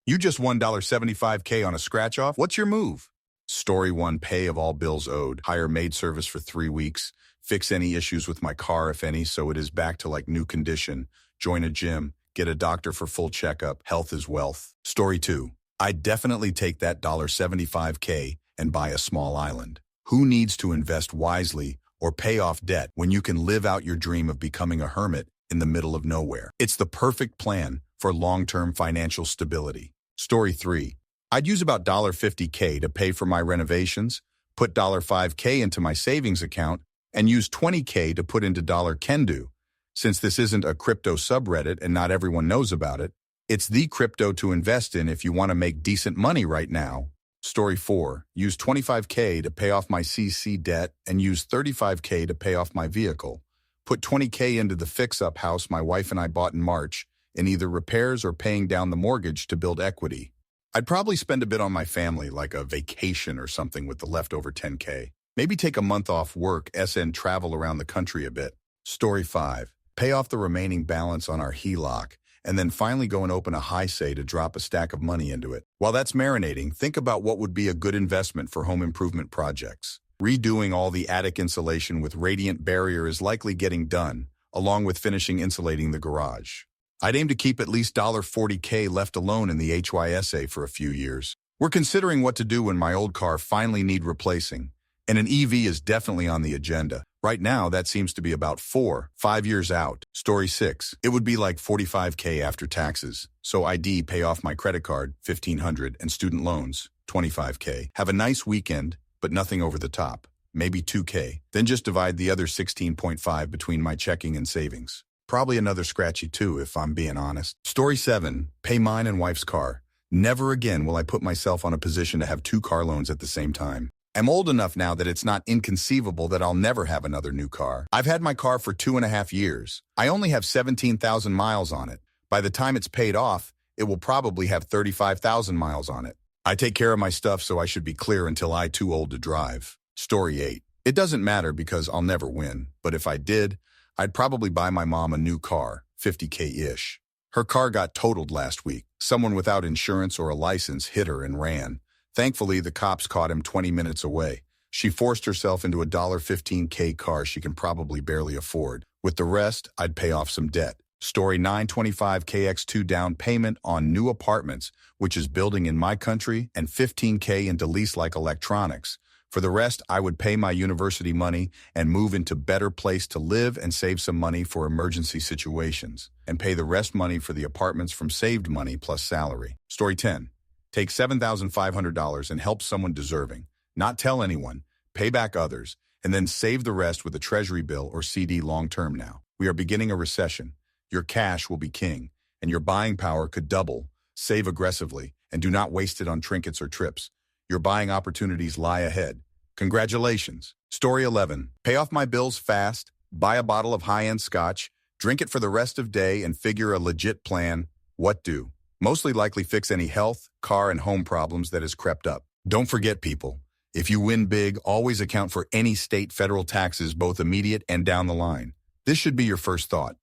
You just won $75K on a scratch-off? What's your move? Story 1, pay of all bills owed. Hire maid service for 3 weeks. Fix any issues with my car, if any, so it is back to like new condition. Join a gym. Get a doctor for full checkup. Health is wealth. Story 2, I'd definitely take that $75K and buy a small island. Who needs to invest wisely or pay off debt when you can live out your dream of becoming a hermit in the middle of nowhere? It's the perfect plan for long-term financial stability. Story 3, I'd use about $50K to pay for my renovations, put $5K into my savings account, and use $20K to put into $Kendu. Since this isn't a crypto subreddit and not everyone knows about it, it's the crypto to invest in if you want to make decent money right now. Story 4, use $25K to pay off my CC debt and use $35K to pay off my vehicle. Put $20K into the fix-up house my wife and I bought in March, in either repairs or paying down the mortgage to build equity. I'd probably spend a bit on my family, like a vacation or something with the leftover $10K. Maybe take a month off work, and travel around the country a bit. Story 5, pay off the remaining balance on our HELOC, and then finally go and open a HISA to drop a stack of money into it. While that's marinating, think about what would be a good investment for home improvement projects. Redoing all the attic insulation with radiant barrier is likely getting done, along with finishing insulating the garage. I'd aim to keep at least $40K left alone in the HYSA for a few years. We're considering what to do when my old car finally needs replacing, and an EV is definitely on the agenda. Right now, that seems to be about 4-5 years out. Story 6, it would be like $45K after taxes. So ID, pay off my credit card, $1,500, and student loans, $25K. Have a nice weekend, but nothing over the top. Maybe $2K. Then just divide the other $16.5 between my checking and savings. Probably another scratchy too, if I'm being honest. Story 7, pay mine and wife's car. Never again will I put myself on a position to have 2 car loans at the same time. I'm old enough now that it's not inconceivable that I'll never have another new car. I've had my car for 2.5 years. I only have 17,000 miles on it. By the time it's paid off, it will probably have 35,000 miles on it. I take care of my stuff, so I should be clear until I'm too old to drive. Story 8, it doesn't matter because I'll never win, but if I did, I'd probably buy my mom a new car, $50K-ish. Her car got totaled last week. Someone without insurance or a license hit her and ran. Thankfully, the cops caught him 20 minutes away. She forced herself into a $15K car she can probably barely afford. With the rest, I'd pay off some debt. Story 9, $25K x2 down payment on new apartments, which is building in my country, and $15K into lease-like electronics. For the rest, I would pay my university money and move into better place to live and save some money for emergency situations, and pay the rest money for the apartments from saved money plus salary. Story 10. Take $7,500 and help someone deserving. Not tell anyone, pay back others, and then save the rest with a treasury bill or CD long-term now. We are beginning a recession. Your cash will be king, and your buying power could double. Save aggressively, and do not waste it on trinkets or trips. Your buying opportunities lie ahead. Congratulations. Story 11. Pay off my bills fast, buy a bottle of high-end scotch, drink it for the rest of day, and figure a legit plan. What do? Mostly likely fix any health, car, and home problems that has crept up. Don't forget, people, if you win big, always account for any state federal taxes, both immediate and down the line. This should be your first thought.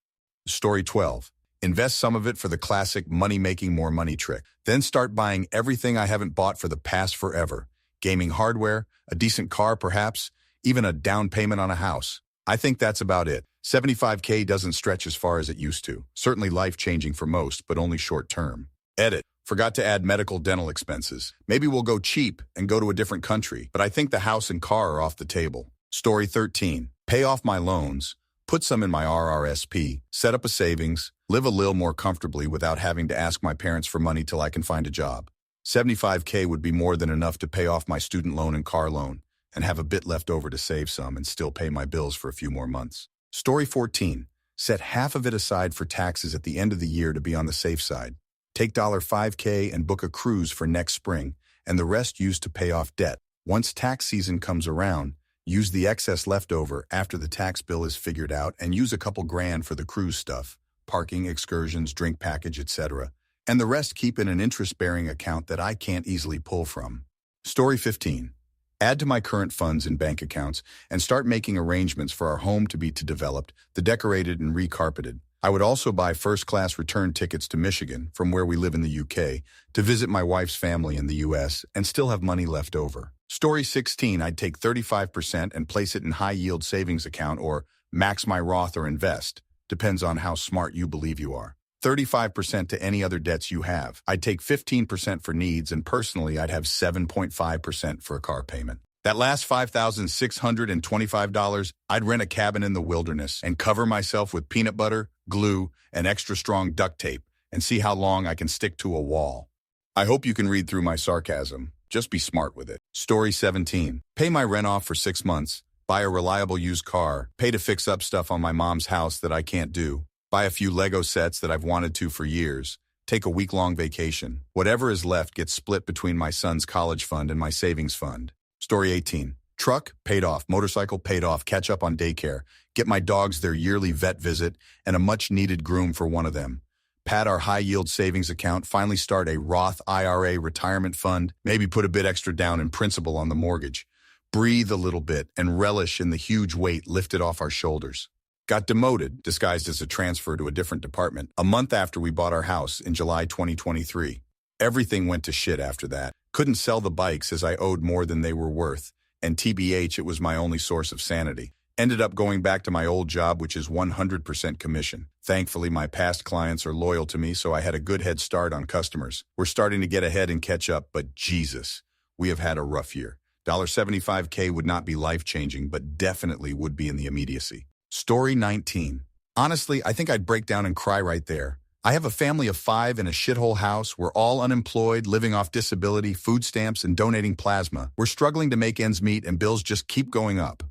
Story 12. Invest some of it for the classic money-making more money trick. Then start buying everything I haven't bought for the past forever. Gaming hardware, a decent car perhaps, even a down payment on a house. I think that's about it. $75K doesn't stretch as far as it used to. Certainly life-changing for most, but only short-term. Edit. Forgot to add medical dental expenses. Maybe we'll go cheap and go to a different country, but I think the house and car are off the table. Story 13. Pay off my loans. Put some in my RRSP. Set up a savings. Live a little more comfortably without having to ask my parents for money till I can find a job. $75K would be more than enough to pay off my student loan and car loan, and have a bit left over to save some and still pay my bills for a few more months. Story 14. Set half of it aside for taxes at the end of the year to be on the safe side. Take $5K and book a cruise for next spring, and the rest used to pay off debt. Once tax season comes around, use the excess leftover after the tax bill is figured out and use a couple grand for the cruise stuff, parking, excursions, drink package, etc., and the rest keep in an interest-bearing account that I can't easily pull from. Story 15. Add to my current funds and bank accounts and start making arrangements for our home to be developed, the decorated and recarpeted. I would also buy first-class return tickets to Michigan from where we live in the UK to visit my wife's family in the US and still have money left over. Story 16, I'd take 35% and place it in high-yield savings account or max my Roth or invest. Depends on how smart you believe you are. 35% to any other debts you have. I'd take 15% for needs, and personally, I'd have 7.5% for a car payment. That last $5,625, I'd rent a cabin in the wilderness and cover myself with peanut butter, glue, and extra strong duct tape and see how long I can stick to a wall. I hope you can read through my sarcasm. Just be smart with it. Story 17. Pay my rent off for 6 months. Buy a reliable used car. Pay to fix up stuff on my mom's house that I can't do. Buy a few Lego sets that I've wanted to for years. Take a week-long vacation. Whatever is left gets split between my son's college fund and my savings fund. Story 18. Truck, paid off. Motorcycle, paid off. Catch up on daycare. Get my dogs their yearly vet visit and a much-needed groom for one of them. Pad our high-yield savings account. Finally start a Roth IRA retirement fund. Maybe put a bit extra down in principal on the mortgage. Breathe a little bit and relish in the huge weight lifted off our shoulders. Got demoted, disguised as a transfer to a different department, a month after we bought our house in July 2023. Everything went to shit after that. Couldn't sell the bikes as I owed more than they were worth, and TBH, it was my only source of sanity. Ended up going back to my old job, which is 100% commission. Thankfully, my past clients are loyal to me, so I had a good head start on customers. We're starting to get ahead and catch up, but Jesus, we have had a rough year. $75K would not be life-changing, but definitely would be in the immediacy. Story 19. Honestly, I think I'd break down and cry right there. I have a family of 5 in a shithole house. We're all unemployed, living off disability, food stamps, and donating plasma. We're struggling to make ends meet, and bills just keep going up.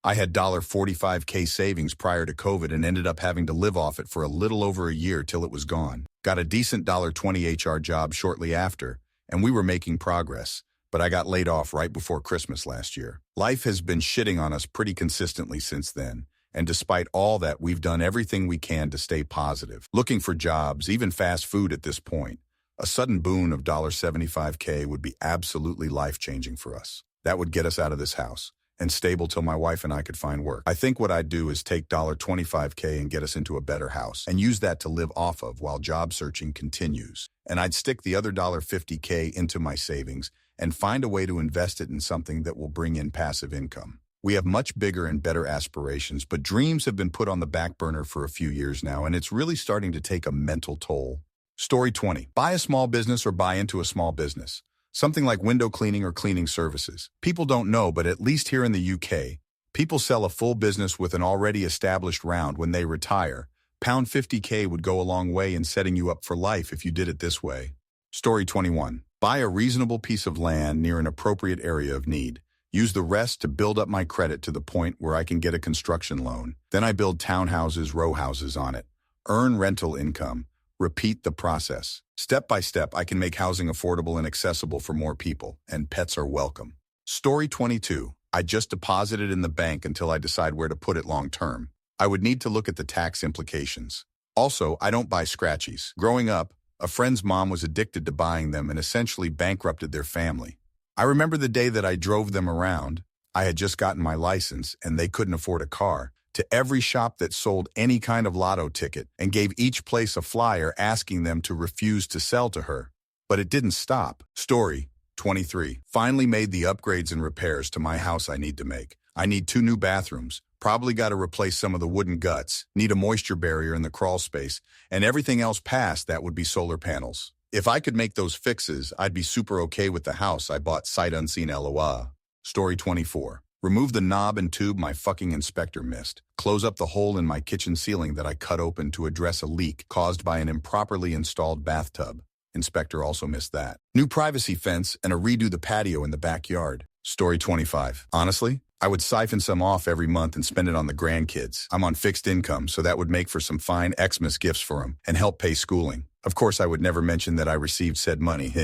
I had $45K savings prior to COVID and ended up having to live off it for a little over a year till it was gone. Got a decent $20 HR job shortly after, and we were making progress. But I got laid off right before Christmas last year. Life has been shitting on us pretty consistently since then. And despite all that, we've done everything we can to stay positive. Looking for jobs, even fast food at this point. A sudden boon of $75K would be absolutely life-changing for us. That would get us out of this house and stable till my wife and I could find work. I think what I'd do is take $25K and get us into a better house and use that to live off of while job searching continues. And I'd stick the other $50K into my savings and find a way to invest it in something that will bring in passive income. We have much bigger and better aspirations, but dreams have been put on the back burner for a few years now, and it's really starting to take a mental toll. Story 20. Buy a small business or buy into a small business. Something like window cleaning or cleaning services. People don't know, but at least here in the UK, people sell a full business with an already established round when they retire. £50K would go a long way in setting you up for life if you did it this way. Story 21. Buy a reasonable piece of land near an appropriate area of need. Use the rest to build up my credit to the point where I can get a construction loan. Then I build townhouses, row houses on it. Earn rental income. Repeat the process. Step by step, I can make housing affordable and accessible for more people, and pets are welcome. Story 22. I just deposit it in the bank until I decide where to put it long term. I would need to look at the tax implications. Also, I don't buy scratchies. Growing up, a friend's mom was addicted to buying them and essentially bankrupted their family. I remember the day that I drove them around. I had just gotten my license and they couldn't afford a car, to every shop that sold any kind of lotto ticket and gave each place a flyer asking them to refuse to sell to her. But it didn't stop. Story 23. Finally made the upgrades and repairs to my house I need to make. I need 2 new bathrooms. Probably got to replace some of the wooden guts, need a moisture barrier in the crawl space, and everything else past that would be solar panels. If I could make those fixes, I'd be super okay with the house I bought sight unseen LOA. Story 24. Remove the knob and tube my fucking inspector missed. Close up the hole in my kitchen ceiling that I cut open to address a leak caused by an improperly installed bathtub. Inspector also missed that. New privacy fence and a redo the patio in the backyard. Story 25. Honestly, I would siphon some off every month and spend it on the grandkids. I'm on fixed income, so that would make for some fine Xmas gifts for them and help pay schooling. Of course, I would never mention that I received said money.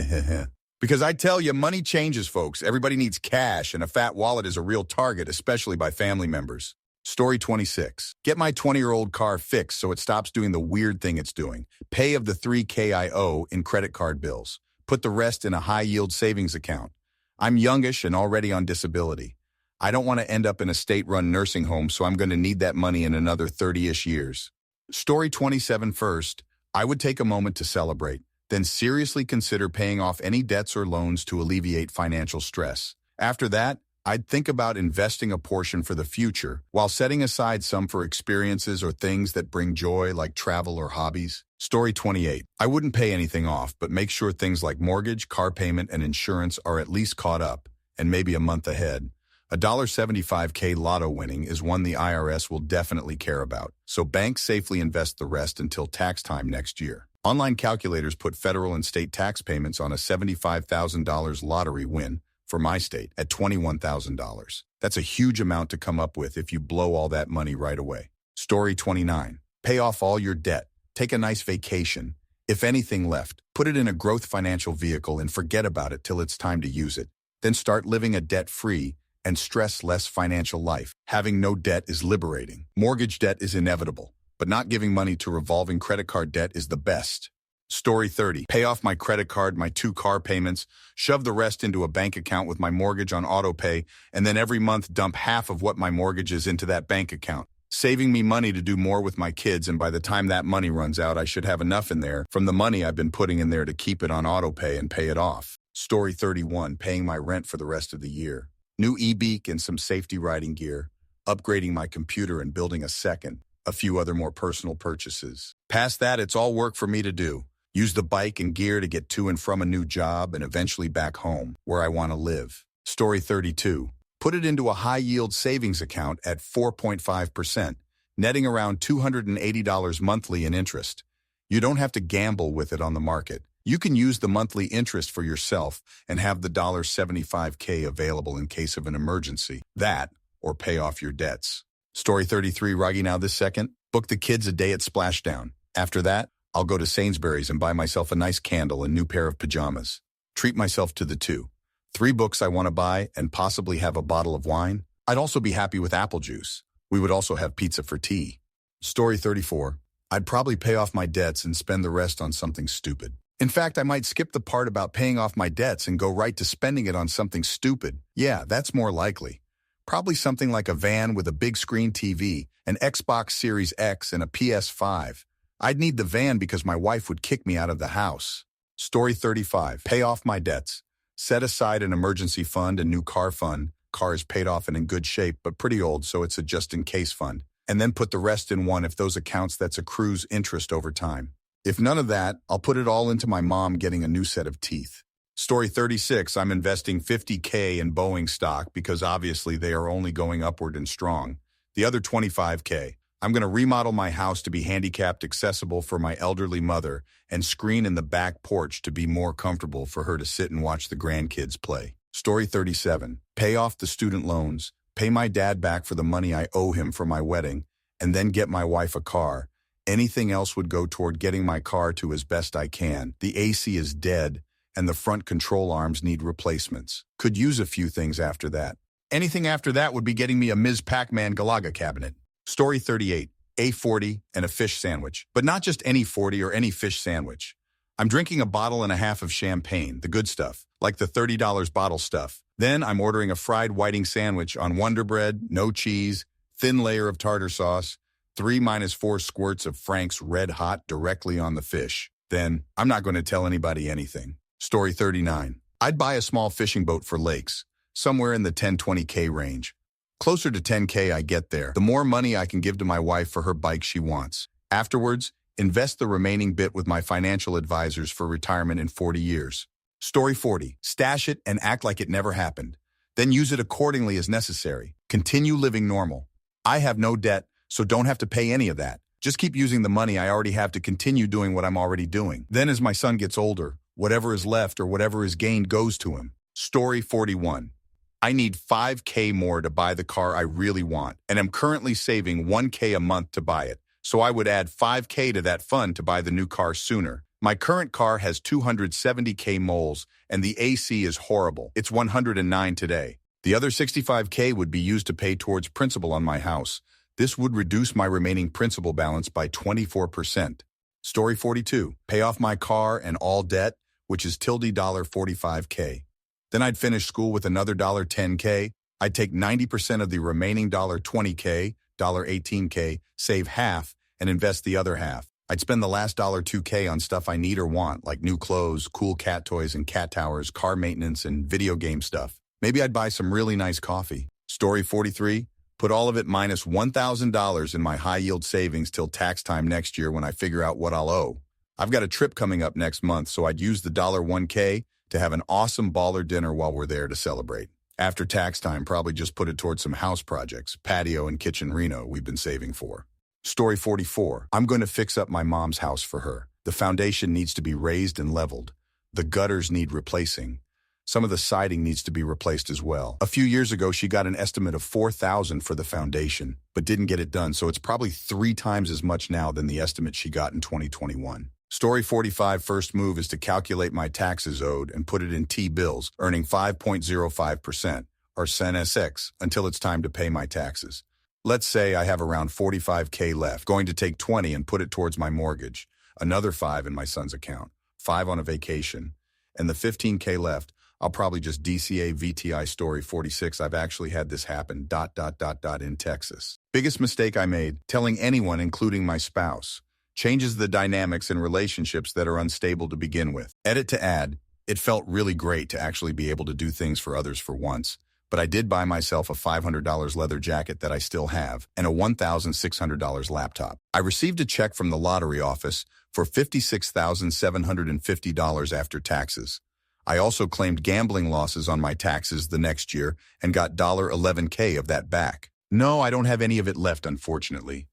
Because I tell you, money changes, folks. Everybody needs cash, and a fat wallet is a real target, especially by family members. Story 26. Get my 20-year-old car fixed so it stops doing the weird thing it's doing. Pay of the $3K I owe in credit card bills. Put the rest in a high-yield savings account. I'm youngish and already on disability. I don't want to end up in a state-run nursing home, so I'm going to need that money in another 30-ish years. Story 27 first, I would take a moment to celebrate, then seriously consider paying off any debts or loans to alleviate financial stress. After that, I'd think about investing a portion for the future, while setting aside some for experiences or things that bring joy like travel or hobbies. Story 28. I wouldn't pay anything off, but make sure things like mortgage, car payment, and insurance are at least caught up, and maybe a month ahead. A $75K lotto winning is one the IRS will definitely care about, so banks safely invest the rest until tax time next year. Online calculators put federal and state tax payments on a $75,000 lottery win for my state at $21,000. That's a huge amount to come up with if you blow all that money right away. Story 29. Pay off all your debt. Take a nice vacation. If anything left, put it in a growth financial vehicle and forget about it till it's time to use it. Then start living a debt-free and stress-less financial life. Having no debt is liberating. Mortgage debt is inevitable, but not giving money to revolving credit card debt is the best. Story 30. Pay off my credit card, my 2 car payments, shove the rest into a bank account with my mortgage on auto pay, and then every month dump half of what my mortgage is into that bank account, saving me money to do more with my kids, and by the time that money runs out, I should have enough in there from the money I've been putting in there to keep it on auto pay and pay it off. Story 31. Paying my rent for the rest of the year. New e-beak and some safety riding gear, upgrading my computer and building a second, a few other more personal purchases. Past that, it's all work for me to do. Use the bike and gear to get to and from a new job and eventually back home, where I want to live. Story 32. Put it into a high-yield savings account at 4.5%, netting around $280 monthly in interest. You don't have to gamble with it on the market. You can use the monthly interest for yourself and have the $75K available in case of an emergency. That, or pay off your debts. Story 33, Raggy now this second. Book the kids a day at Splashdown. After that, I'll go to Sainsbury's and buy myself a nice candle and new pair of pajamas. Treat myself to the 3 books I want to buy and possibly have a bottle of wine. I'd also be happy with apple juice. We would also have pizza for tea. Story 34. I'd probably pay off my debts and spend the rest on something stupid. In fact, I might skip the part about paying off my debts and go right to spending it on something stupid. Yeah, that's more likely. Probably something like a van with a big screen TV, an Xbox Series X, and a PS5. I'd need the van because my wife would kick me out of the house. Story 35. Pay off my debts. Set aside an emergency fund and new car fund. Car is paid off and in good shape, but pretty old, so it's a just-in-case fund. And then put the rest in one if those accounts that's accrues interest over time. If none of that, I'll put it all into my mom getting a new set of teeth. Story 36. I'm investing $50K in Boeing stock because obviously they are only going upward and strong. The other $25K. I'm going to remodel my house to be handicapped accessible for my elderly mother and screen in the back porch to be more comfortable for her to sit and watch the grandkids play. Story 37. Pay off the student loans, pay my dad back for the money I owe him for my wedding, and then get my wife a car. Anything else would go toward getting my car to as best I can. The AC is dead, and the front control arms need replacements. Could use a few things after that. Anything after that would be getting me a Ms. Pac-Man Galaga cabinet. Story 38. A 40 and a fish sandwich. But not just any 40 or any fish sandwich. I'm drinking a bottle and a half of champagne, the good stuff, like the $30 bottle stuff. Then I'm ordering a fried whiting sandwich on Wonder Bread, no cheese, thin layer of tartar sauce, 3-4 squirts of Frank's Red Hot directly on the fish. Then, I'm not going to tell anybody anything. Story 39. I'd buy a small fishing boat for lakes, somewhere in the 10-20K range. Closer to 10K I get there, the more money I can give to my wife for her bike she wants. Afterwards, invest the remaining bit with my financial advisors for retirement in 40 years. Story 40. Stash it and act like it never happened. Then use it accordingly as necessary. Continue living normal. I have no debt, so don't have to pay any of that. Just keep using the money I already have to continue doing what I'm already doing. Then as my son gets older, whatever is left or whatever is gained goes to him. Story 41. I need 5K more to buy the car I really want, and I'm currently saving 1K a month to buy it, so I would add 5K to that fund to buy the new car sooner. My current car has 270K moles, and the AC is horrible. It's 109 today. The other 65K would be used to pay towards principal on my house. This would reduce my remaining principal balance by 24%. Story 42. Pay off my car and all debt, which is $45K. Then I'd finish school with another $10K. I'd take 90% of the remaining $20K, $18K, save half, and invest the other half. I'd spend the last $2K on stuff I need or want, like new clothes, cool cat toys and cat towers, car maintenance, and video game stuff. Maybe I'd buy some really nice coffee. Story 43, put all of it minus $1,000 in my high-yield savings till tax time next year when I figure out what I'll owe. I've got a trip coming up next month, so I'd use the $1K to have an awesome baller dinner while we're there to celebrate. After tax time, probably just put it towards some house projects, patio and kitchen reno we've been saving for. Story 44, I'm going to fix up my mom's house for her. The foundation needs to be raised and leveled. The gutters need replacing. Some of the siding needs to be replaced as well. A few years ago, she got an estimate of $4,000 for the foundation, but didn't get it done, so it's probably 3 times as much now than the estimate she got in 2021. Story 45, first move is to calculate my taxes owed and put it in T-bills, earning 5.05%, or CEN-SX, until it's time to pay my taxes. Let's say I have around $45K left, going to take 20 and put it towards my mortgage, another 5 in my son's account, 5 on a vacation, and the 15K left, I'll probably just DCA VTI. Story 46, I've actually had this happen, in Texas. Biggest mistake I made, telling anyone, including my spouse. Changes the dynamics in relationships that are unstable to begin with. Edit to add, it felt really great to actually be able to do things for others for once. But I did buy myself a $500 leather jacket that I still have and a $1,600 laptop. I received a check from the lottery office for $56,750 after taxes. I also claimed gambling losses on my taxes the next year and got $11K of that back. No, I don't have any of it left, unfortunately.